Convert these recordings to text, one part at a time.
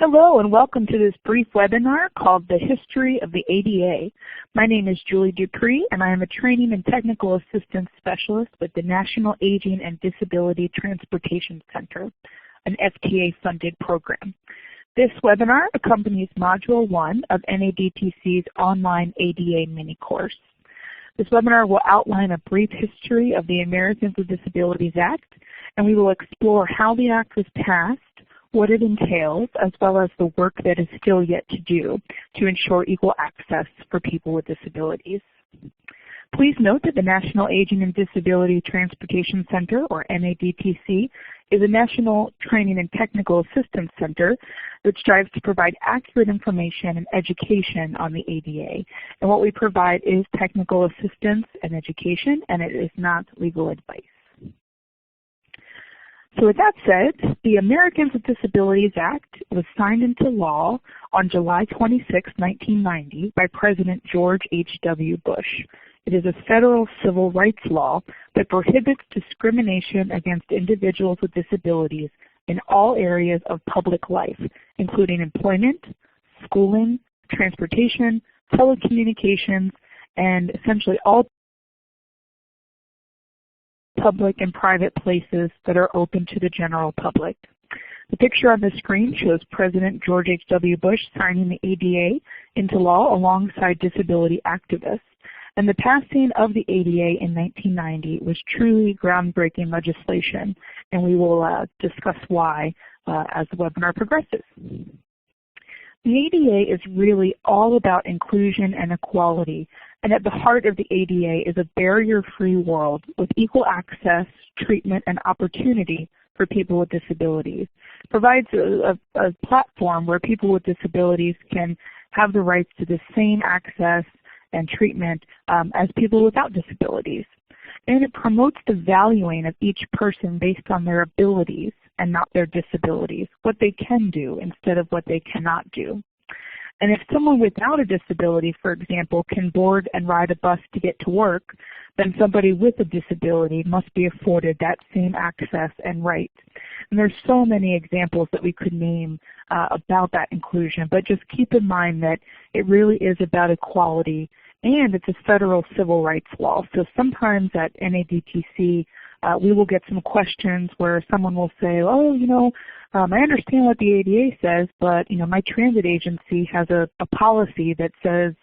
Hello and welcome to this brief webinar called The History of the ADA. My name is Julie Dupree and I am a Training and Technical Assistance Specialist with the National Aging and Disability Transportation Center, an FTA-funded program. This webinar accompanies Module 1 of NADTC's online ADA mini-course. This webinar will outline a brief history of the Americans with Disabilities Act, and we will explore how the Act was passed, what it entails, as well as the work that is still yet to do to ensure equal access for people with disabilities. Please note that the National Aging and Disability Transportation Center, or NADTC, is a national training and technical assistance center that strives to provide accurate information and education on the ADA. And what we provide is technical assistance and education, and it is not legal advice. So with that said, the Americans with Disabilities Act was signed into law on July 26, 1990 by President George H.W. Bush. It is a federal civil rights law that prohibits discrimination against individuals with disabilities in all areas of public life, including employment, schooling, transportation, telecommunications, and essentially all public and private places that are open to the general public. The picture on the screen shows President George H.W. Bush signing the ADA into law alongside disability activists. And the passing of the ADA in 1990 was truly groundbreaking legislation, and we will discuss why as the webinar progresses. The ADA is really all about inclusion and equality, and at the heart of the ADA is a barrier-free world with equal access, treatment, and opportunity for people with disabilities. It provides a platform where people with disabilities can have the rights to the same access and treatment as people without disabilities. And it promotes the valuing of each person based on their abilities and not their disabilities, what they can do instead of what they cannot do. And if someone without a disability, for example, can board and ride a bus to get to work, then somebody with a disability must be afforded that same access and right. And there's so many examples that we could name about that inclusion, but just keep in mind that it really is about equality, and it's a federal civil rights law. So sometimes at NADTC, we will get some questions where someone will say, oh, I understand what the ADA says, but my transit agency has a policy that says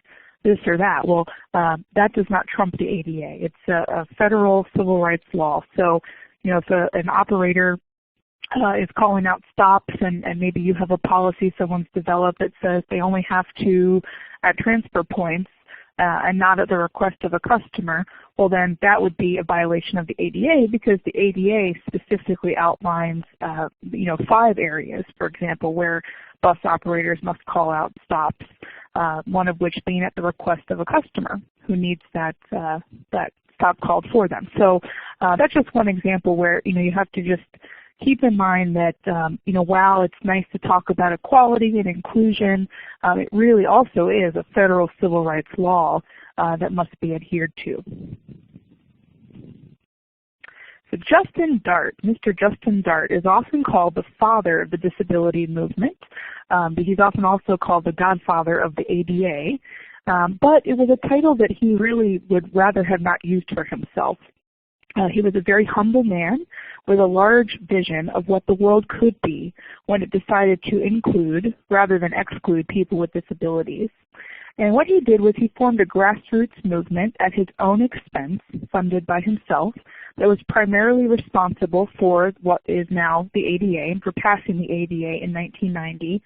this or that. Well, that does not trump the ADA. It's a federal civil rights law. So, if an operator is calling out stops and maybe you have a policy someone's developed that says they only have to at transfer points, and not at the request of a customer, well then that would be a violation of the ADA because the ADA specifically outlines 5 areas, for example, where bus operators must call out stops, one of which being at the request of a customer who needs that stop called for them. So that's just one example where you have to just keep in mind that, while it's nice to talk about equality and inclusion, it really also is a federal civil rights law that must be adhered to. So Justin Dart, Mr. Justin Dart, is often called the father of the disability movement, but he's often also called the godfather of the ADA, but it was a title that he really would rather have not used for himself. He was a very humble man with a large vision of what the world could be when it decided to include rather than exclude people with disabilities. And what he did was he formed a grassroots movement at his own expense, funded by himself, that was primarily responsible for what is now the ADA and for passing the ADA in 1990.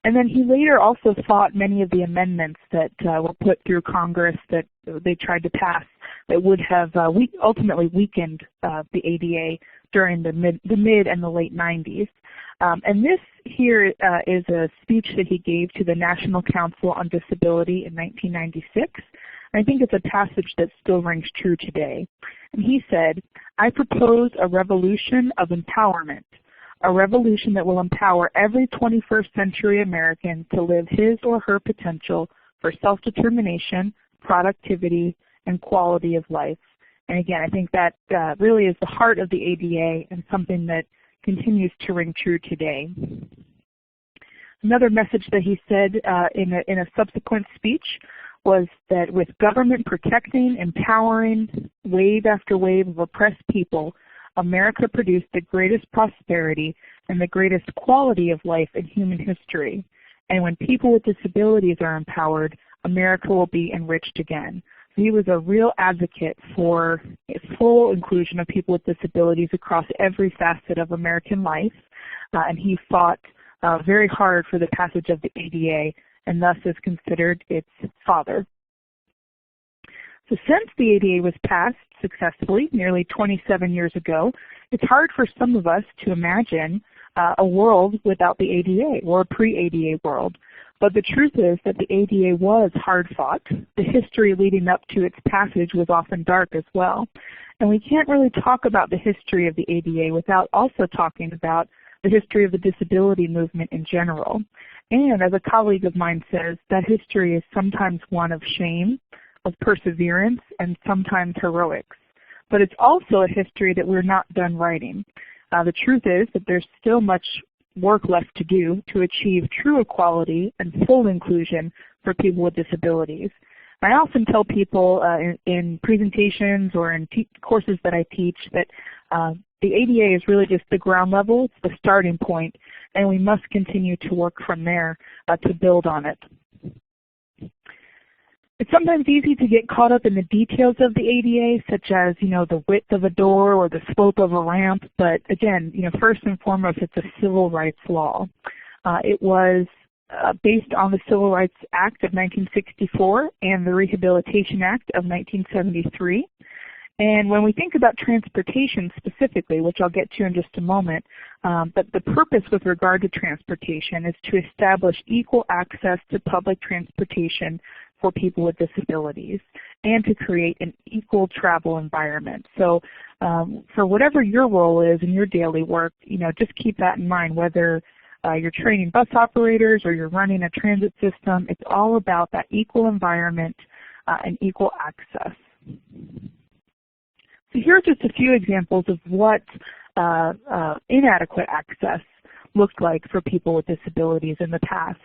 And then he later also fought many of the amendments that were put through Congress that they tried to pass that would have ultimately weakened the ADA during the mid and the late 90s. And this here is a speech that he gave to the National Council on Disability in 1996. I think it's a passage that still rings true today. And he said, "I propose a revolution of empowerment, a revolution that will empower every 21st century American to live his or her potential for self-determination, productivity, and quality of life." And again, I think that really is the heart of the ADA and something that continues to ring true today. Another message that he said in a subsequent speech was that with government protecting, empowering wave after wave of oppressed people, America produced the greatest prosperity and the greatest quality of life in human history. And when people with disabilities are empowered, America will be enriched again. So he was a real advocate for full inclusion of people with disabilities across every facet of American life, and he fought very hard for the passage of the ADA, and thus is considered its father. So since the ADA was passed successfully nearly 27 years ago, it's hard for some of us to imagine a world without the ADA or a pre-ADA world. But the truth is that the ADA was hard fought. The history leading up to its passage was often dark as well. And we can't really talk about the history of the ADA without also talking about the history of the disability movement in general. And as a colleague of mine says, that history is sometimes one of shame, of perseverance, and sometimes heroics. But it's also a history that we're not done writing. The truth is that there's still much work left to do to achieve true equality and full inclusion for people with disabilities. I often tell people in presentations or in courses that I teach that the ADA is really just the ground level, it's the starting point, and we must continue to work from there to build on it. It's sometimes easy to get caught up in the details of the ADA, such as, the width of a door or the slope of a ramp, but again, first and foremost, it's a civil rights law. It was based on the Civil Rights Act of 1964 and the Rehabilitation Act of 1973. And when we think about transportation specifically, which I'll get to in just a moment, but the purpose with regard to transportation is to establish equal access to public transportation for people with disabilities and to create an equal travel environment. So for whatever your role is in your daily work, just keep that in mind, whether you're training bus operators or you're running a transit system, it's all about that equal environment and equal access. So here are just a few examples of what inadequate access looked like for people with disabilities in the past.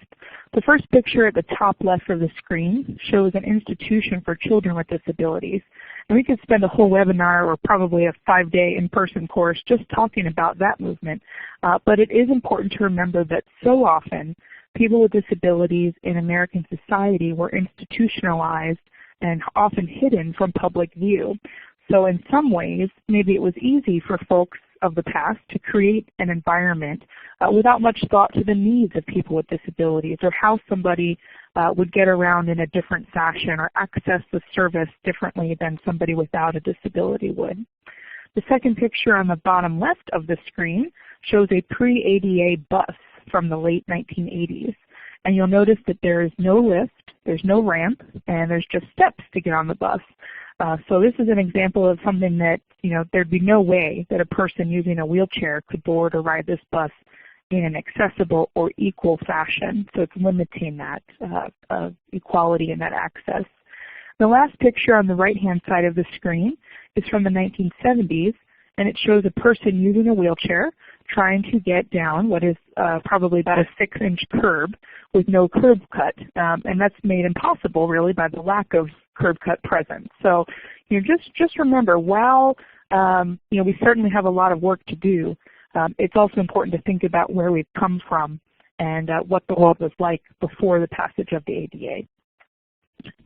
The first picture at the top left of the screen shows an institution for children with disabilities. And we could spend a whole webinar or probably a 5-day in-person course just talking about that movement. But it is important to remember that so often people with disabilities in American society were institutionalized and often hidden from public view. So in some ways, maybe it was easy for folks of the past to create an environment without much thought to the needs of people with disabilities or how somebody would get around in a different fashion or access the service differently than somebody without a disability would. The second picture on the bottom left of the screen shows a pre-ADA bus from the late 1980s. And you'll notice that there is no lift, there's no ramp, and there's just steps to get on the bus. So this is an example of something that, there'd be no way that a person using a wheelchair could board or ride this bus in an accessible or equal fashion. So it's limiting that equality and that access. The last picture on the right-hand side of the screen is from the 1970s, and it shows a person using a wheelchair trying to get down what is probably about a 6-inch curb with no curb cut. And that's made impossible really by the lack of curb cut present. So just remember, while we certainly have a lot of work to do, it's also important to think about where we've come from and what the world was like before the passage of the ADA.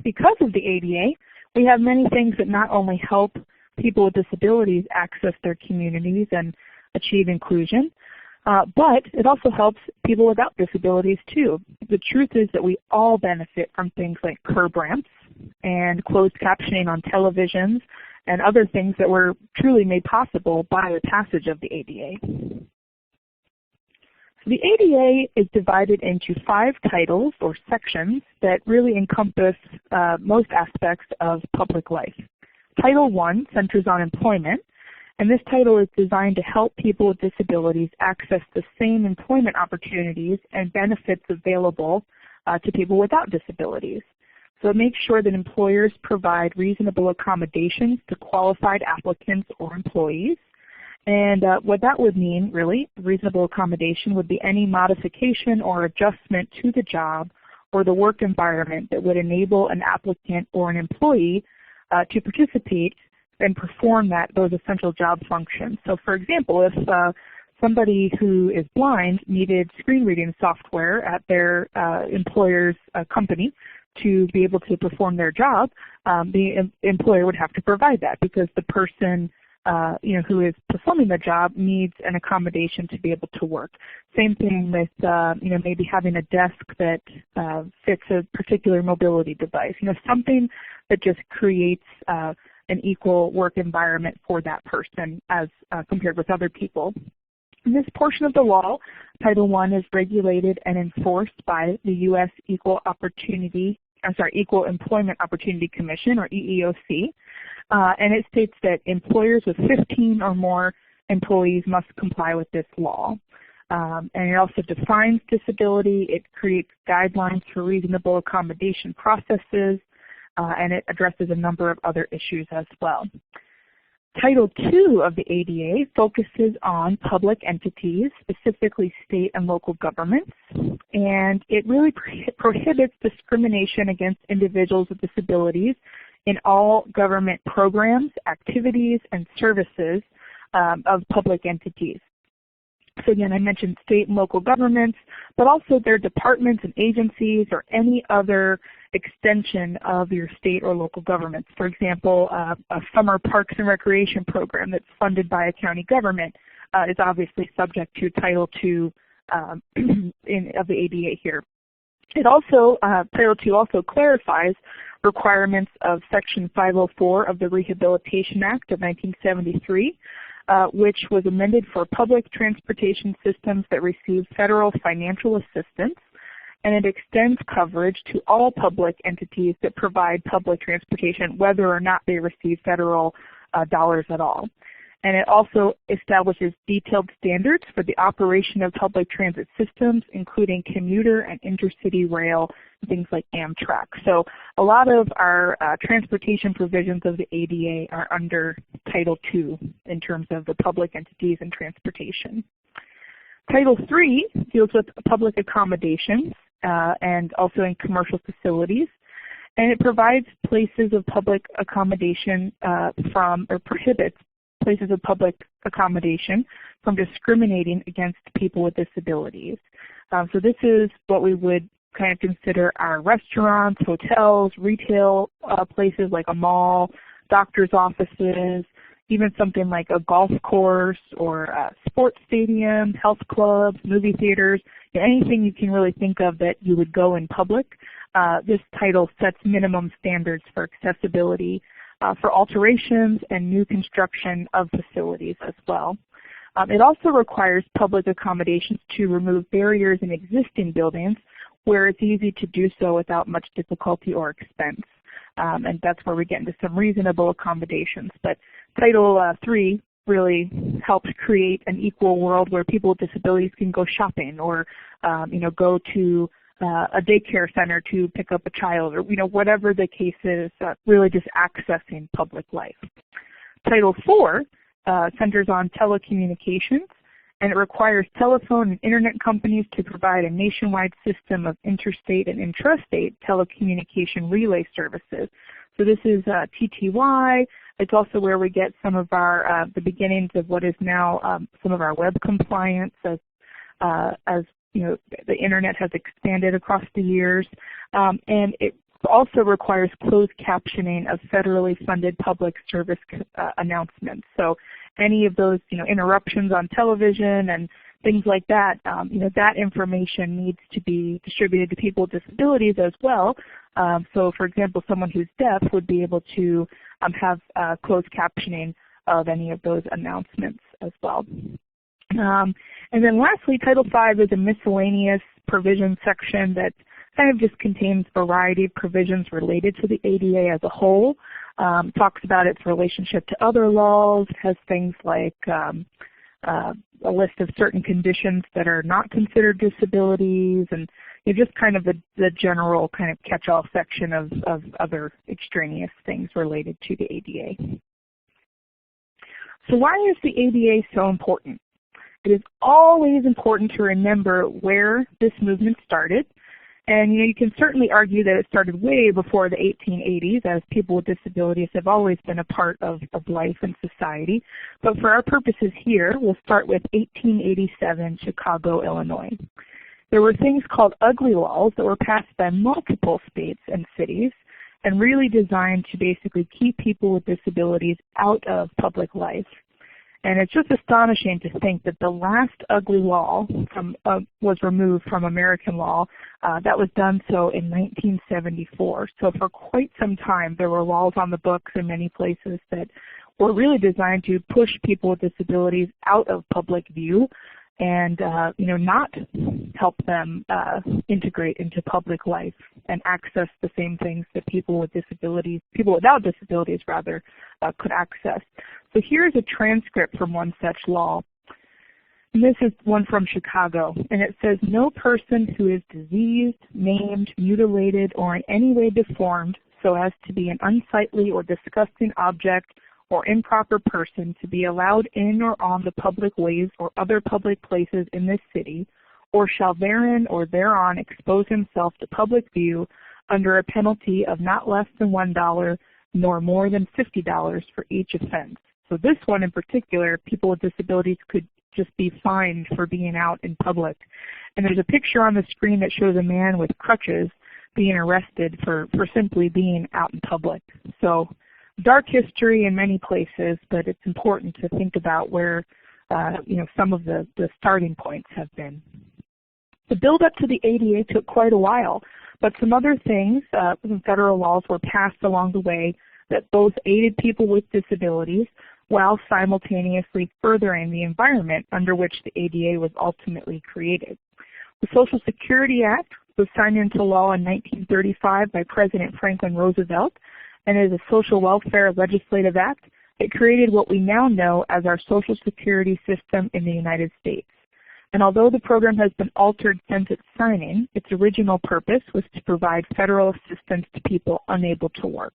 Because of the ADA, we have many things that not only help people with disabilities access their communities and achieve inclusion, but it also helps people without disabilities too. The truth is that we all benefit from things like curb ramps and closed captioning on televisions and other things that were truly made possible by the passage of the ADA. So the ADA is divided into 5 titles or sections that really encompass most aspects of public life. Title 1 centers on employment, and this title is designed to help people with disabilities access the same employment opportunities and benefits available to people without disabilities. So it makes sure that employers provide reasonable accommodations to qualified applicants or employees, And what that would mean, really, reasonable accommodation would be any modification or adjustment to the job or the work environment that would enable an applicant or an employee to participate and perform those essential job functions. So for example, if somebody who is blind needed screen reading software at their employer's company to be able to perform their job, the employer would have to provide that because the person who is performing the job needs an accommodation to be able to work. Same thing with maybe having a desk that fits a particular mobility device. Something that just creates an equal work environment for that person as compared with other people. In this portion of the law, Title I is regulated and enforced by the U.S. Equal Employment Opportunity Commission, or EEOC. And it states that employers with 15 or more employees must comply with this law. And it also defines disability. It creates guidelines for reasonable accommodation processes, and it addresses a number of other issues as well. Title II of the ADA focuses on public entities, specifically state and local governments, and it really prohibits discrimination against individuals with disabilities in all government programs, activities, and services of public entities. So again, I mentioned state and local governments, but also their departments and agencies or any other extension of your state or local governments. For example, a summer parks and recreation program that's funded by a county government is obviously subject to Title II of the ADA here. It also, Title II also clarifies requirements of Section 504 of the Rehabilitation Act of 1973, which was amended for public transportation systems that receive federal financial assistance, and it extends coverage to all public entities that provide public transportation, whether or not they receive federal dollars at all. And it also establishes detailed standards for the operation of public transit systems, including commuter and intercity rail, things like Amtrak. So a lot of our transportation provisions of the ADA are under Title II in terms of the public entities and transportation. Title III deals with public accommodations and also in commercial facilities. And it provides places of public accommodation prohibits places of public accommodation from discriminating against people with disabilities. So this is what we would kind of consider our restaurants, hotels, retail places like a mall, doctor's offices, even something like a golf course or a sports stadium, health clubs, movie theaters, anything you can really think of that you would go in public. This title sets minimum standards for accessibility for alterations and new construction of facilities as well. It also requires public accommodations to remove barriers in existing buildings where it's easy to do so without much difficulty or expense. And that's where we get into some reasonable accommodations. But Title III really helps create an equal world where people with disabilities can go shopping or go to a daycare center to pick up a child, or whatever the case is, really just accessing public life. Title IV centers on telecommunications, and it requires telephone and internet companies to provide a nationwide system of interstate and intrastate telecommunication relay services. So this is TTY. It's also where we get some of our the beginnings of what is now some of our web compliance as the internet has expanded across the years, and it also requires closed captioning of federally funded public service announcements. So any of those, interruptions on television and things like that, that information needs to be distributed to people with disabilities as well. So for example, someone who's deaf would be able to have closed captioning of any of those announcements as well. And then lastly, Title V is a miscellaneous provision section that kind of just contains a variety of provisions related to the ADA as a whole. Talks about its relationship to other laws, has things like a list of certain conditions that are not considered disabilities, and just kind of the general kind of catch-all section of other extraneous things related to the ADA. So why is the ADA so important? It is always important to remember where this movement started. And you can certainly argue that it started way before the 1880s, as people with disabilities have always been a part of life and society. But for our purposes here, we'll start with 1887, Chicago, Illinois. There were things called ugly laws that were passed by multiple states and cities and really designed to basically keep people with disabilities out of public life. And it's just astonishing to think that the last ugly law was removed from American law. That was done so in 1974. So for quite some time there were laws on the books in many places that were really designed to push people with disabilities out of public view and not help them integrate into public life and access the same things that people without disabilities could access. So here's a transcript from one such law. And this is one from Chicago, and it says, "No person who is diseased, maimed, mutilated, or in any way deformed so as to be an unsightly or disgusting object or improper person to be allowed in or on the public ways or other public places in this city, or shall therein or thereon expose himself to public view under a penalty of not less than $1 nor more than $50 for each offense." So this one in particular, people with disabilities could just be fined for being out in public. And there's a picture on the screen that shows a man with crutches being arrested for simply being out in public. So dark history in many places, but it's important to think about where some of the starting points have been. The build up to the ADA took quite a while, but some other things, some federal laws were passed along the way that both aided people with disabilities while simultaneously furthering the environment under which the ADA was ultimately created. The Social Security Act was signed into law in 1935 by President Franklin Roosevelt and is a social welfare legislative act. It created what we now know as our Social Security system in the United States. And although the program has been altered since its signing, its original purpose was to provide federal assistance to people unable to work.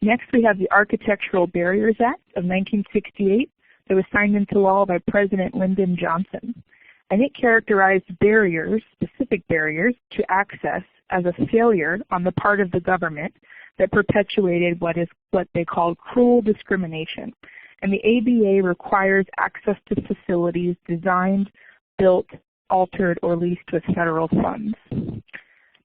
Next, we have the Architectural Barriers Act of 1968 that was signed into law by President Lyndon Johnson. And it characterized barriers, specific barriers, to access as a failure on the part of the government that perpetuated what they called cruel discrimination. And the ABA requires access to facilities designed, built, altered, or leased with federal funds.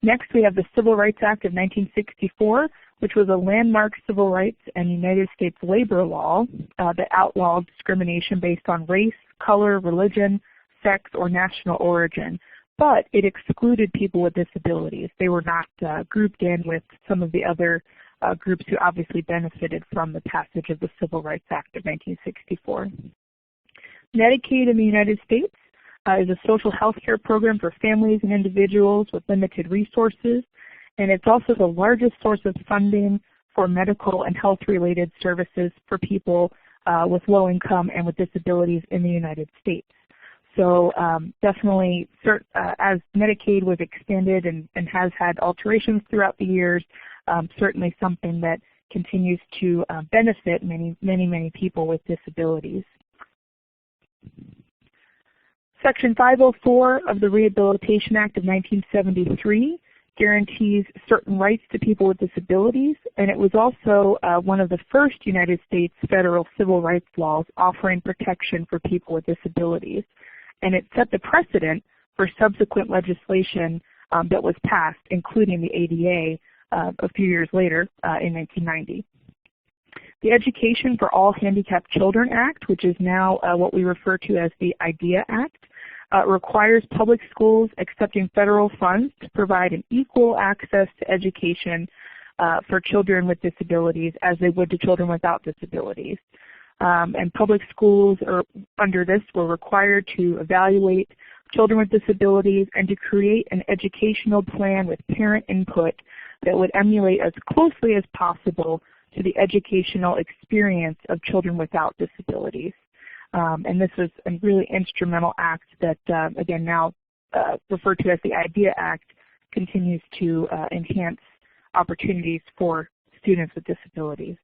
Next, we have the Civil Rights Act of 1964, which was a landmark civil rights and United States labor law that outlawed discrimination based on race, color, religion, sex, or national origin. But it excluded people with disabilities. They were not grouped in with some of the other groups who obviously benefited from the passage of the Civil Rights Act of 1964. Medicaid in the United States is a social health care program for families and individuals with limited resources, and it's also the largest source of funding for medical and health-related services for people with low income and with disabilities in the United States. So definitely, as Medicaid was expanded and has had alterations throughout the years, certainly something that continues to benefit many people with disabilities. Section 504 of the Rehabilitation Act of 1973 guarantees certain rights to people with disabilities, and it was also one of the first United States federal civil rights laws offering protection for people with disabilities. And it set the precedent for subsequent legislation that was passed, including the ADA a few years later in 1990. The Education for All Handicapped Children Act, which is now what we refer to as the IDEA Act, requires public schools accepting federal funds to provide an equal access to education for children with disabilities as they would to children without disabilities. And public schools under this were required to evaluate children with disabilities and to create an educational plan with parent input that would emulate as closely as possible to the educational experience of children without disabilities. And this was a really instrumental act that, again, now referred to as the IDEA Act, continues to enhance opportunities for students with disabilities.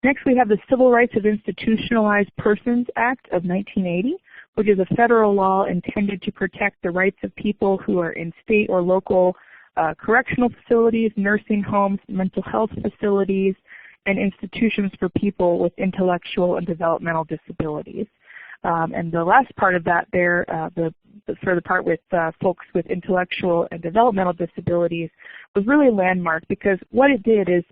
Next, we have the Civil Rights of Institutionalized Persons Act of 1980, which is a federal law intended to protect the rights of people who are in state or local correctional facilities, nursing homes, mental health facilities, and institutions for people with intellectual and developmental disabilities. And the last part of that there, for the part with folks with intellectual and developmental disabilities, was really a landmark because what it did is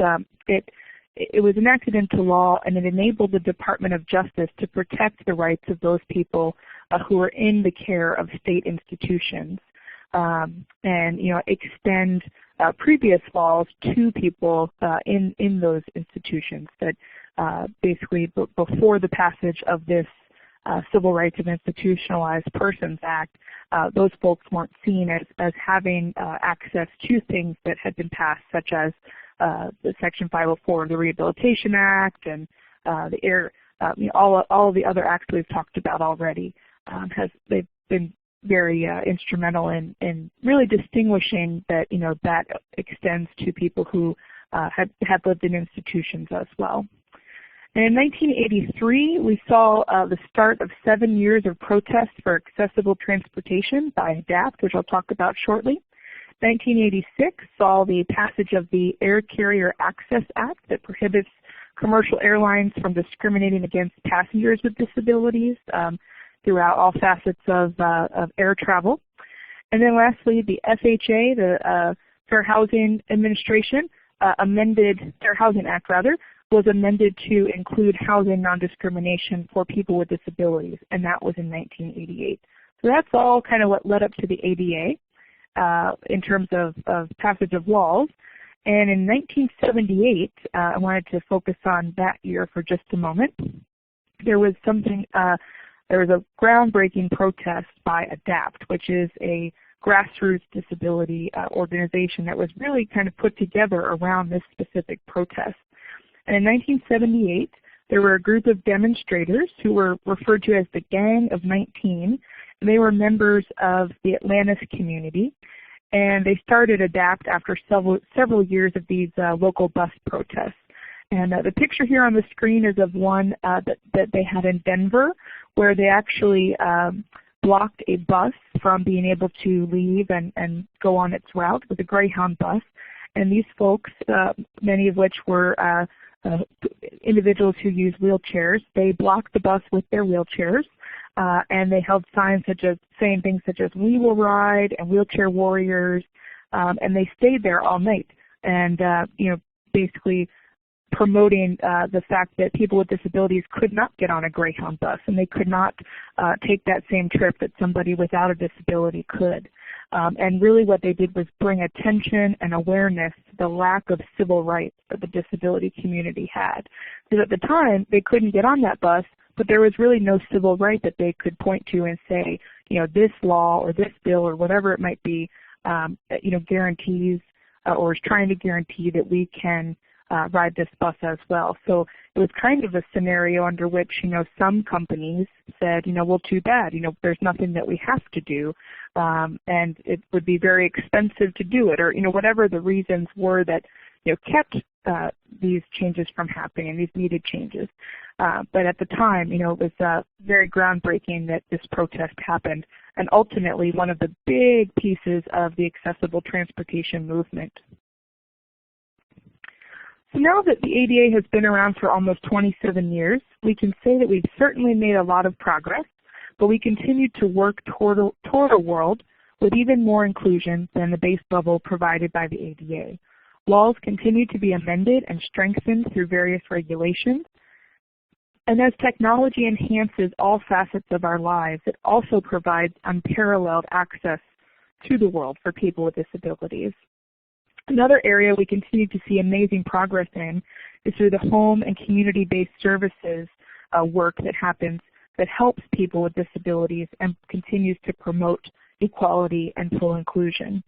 it was enacted into law and it enabled the Department of Justice to protect the rights of those people who are in the care of state institutions. And extend previous laws to people in those institutions that basically before the passage of this Civil Rights of Institutionalized Persons Act, those folks weren't seen as having access to things that had been passed, such as the Section 504 of the Rehabilitation Act and all of the other acts we've talked about already. They've been very instrumental in really distinguishing that that extends to people who had lived in institutions as well. And in 1983, we saw the start of 7 years of protests for accessible transportation by ADAPT, which I'll talk about shortly. 1986 saw the passage of the Air Carrier Access Act that prohibits commercial airlines from discriminating against passengers with disabilities throughout all facets of air travel. And then lastly, the FHA, the Fair Housing Administration, Fair Housing Act rather, was amended to include housing non-discrimination for people with disabilities, and that was in 1988. So that's all kind of what led up to the ADA in terms of passage of laws. And in 1978, I wanted to focus on that year for just a moment. There was a groundbreaking protest by ADAPT, which is a grassroots disability organization that was really kind of put together around this specific protest. And in 1978, there were a group of demonstrators who were referred to as the Gang of 19, and they were members of the Atlantis community. And they started ADAPT after several years of these local bus protests. And the picture here on the screen is of one that they had in Denver, where they actually blocked a bus from being able to leave and go on its route with a Greyhound bus. And these folks, many of which were individuals who use wheelchairs, they blocked the bus with their wheelchairs, and they held signs saying things such as "We will ride" and "Wheelchair Warriors," and they stayed there all night. And basically promoting the fact that people with disabilities could not get on a Greyhound bus and they could not take that same trip that somebody without a disability could. And really what they did was bring attention and awareness to the lack of civil rights that the disability community had. Because at the time, they couldn't get on that bus, but there was really no civil right that they could point to and say, this law or this bill or whatever it might be, guarantees or is trying to guarantee that we can ride this bus as well. So it was kind of a scenario under which, some companies said, well, too bad, there's nothing that we have to do, and it would be very expensive to do it, or, whatever the reasons were that, kept these changes from happening, these needed changes. But at the time, it was very groundbreaking that this protest happened, and ultimately one of the big pieces of the accessible transportation movement. So now that the ADA has been around for almost 27 years, we can say that we've certainly made a lot of progress, but we continue to work toward a world with even more inclusion than the base level provided by the ADA. Laws continue to be amended and strengthened through various regulations, and as technology enhances all facets of our lives, it also provides unparalleled access to the world for people with disabilities. Another area we continue to see amazing progress in is through the home and community-based services work that happens that helps people with disabilities and continues to promote equality and full inclusion.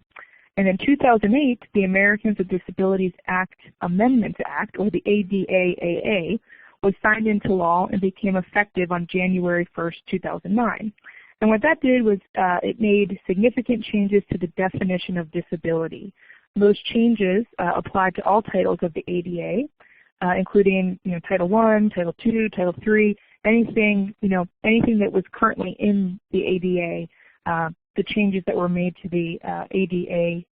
And in 2008, the Americans with Disabilities Act Amendment Act, or the ADAAA, was signed into law and became effective on January 1st, 2009. And what that did was it made significant changes to the definition of disability. Those changes applied to all titles of the ADA, including Title I, Title II, Title III, anything that was currently in the ADA. The changes that were made to the ADA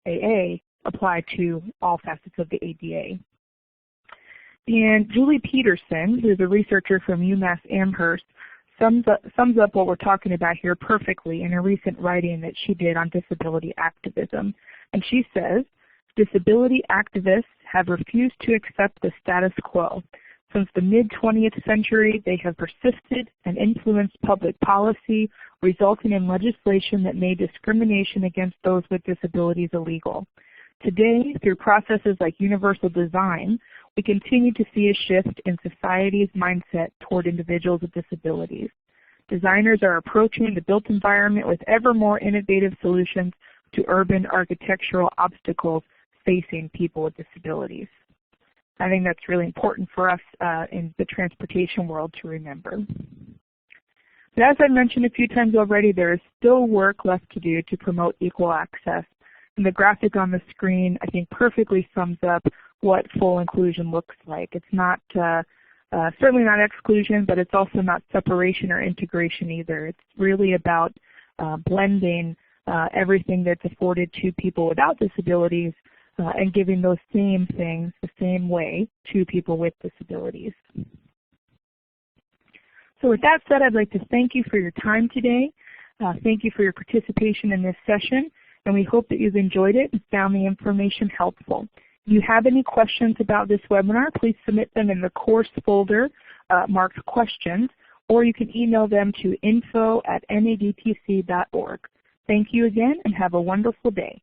apply to all facets of the ADA. And Julie Peterson, who's a researcher from UMass Amherst, sums up what we're talking about here perfectly in a recent writing that she did on disability activism. And she says, disability activists have refused to accept the status quo. Since the mid-20th century, they have persisted and influenced public policy, resulting in legislation that made discrimination against those with disabilities illegal. Today, through processes like universal design, we continue to see a shift in society's mindset toward individuals with disabilities. Designers are approaching the built environment with ever more innovative solutions to urban architectural obstacles facing people with disabilities. I think that's really important for us in the transportation world to remember. But as I mentioned a few times already, there is still work left to do to promote equal access. And the graphic on the screen, I think, perfectly sums up what full inclusion looks like. It's not certainly not exclusion, but it's also not separation or integration either. It's really about blending everything that's afforded to people without disabilities and giving those same things the same way to people with disabilities. So with that said, I'd like to thank you for your time today. Thank you for your participation in this session, and we hope that you've enjoyed it and found the information helpful. If you have any questions about this webinar, please submit them in the course folder marked questions, or you can email them to info@nadtc.org. Thank you again, and have a wonderful day.